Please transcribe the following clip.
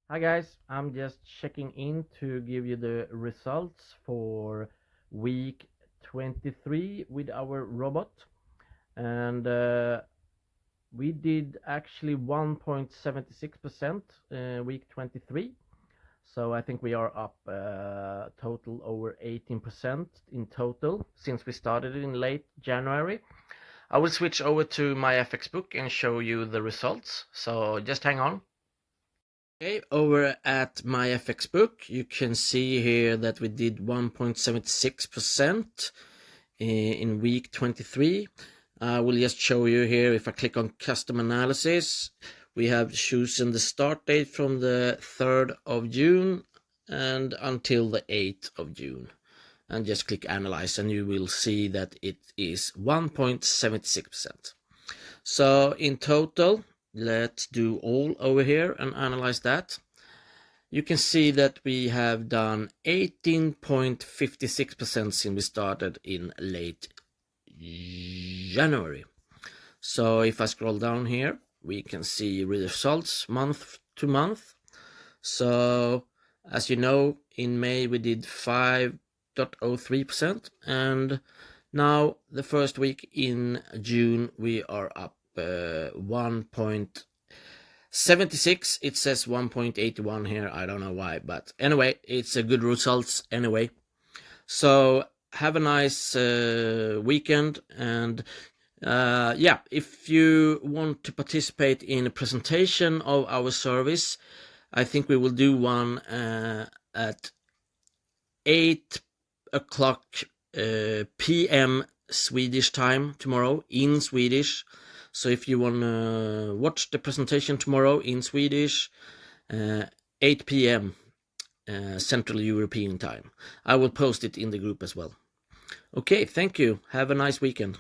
Hi guys, I'm just checking in to give you the results for week 23 with our robot, and we did actually 1.76% week 23. So I think we are up total over 18% in total since we started in late January. I will switch over to my FX book and show you the results, so just hang on. Okay, over at my FX book, you can see here that we did 1.76% in week 23. I will just show you here, if I click on custom analysis, we have chosen the start date from the 3rd of June and until the 8th of June. And just click analyze and you will see that it is 1.76%. So in total, let's do all over here and analyze that. You can see that we have done 18.56% since we started in late January. So if I scroll down here, we can see results month to month. So as you know, in May we did 5.03%, and now the first week in June we are up 1.76. It says 1.81 here. I don't know why, but anyway, it's a good results anyway. So have a nice weekend, and yeah, if you want to participate in a presentation of our service, I think we will do one at 8 o'clock p.m. Swedish time tomorrow in Swedish. So if you want to watch the presentation tomorrow in Swedish, 8 p.m. Central European time, I will post it in the group as well. Okay, thank you. Have a nice weekend.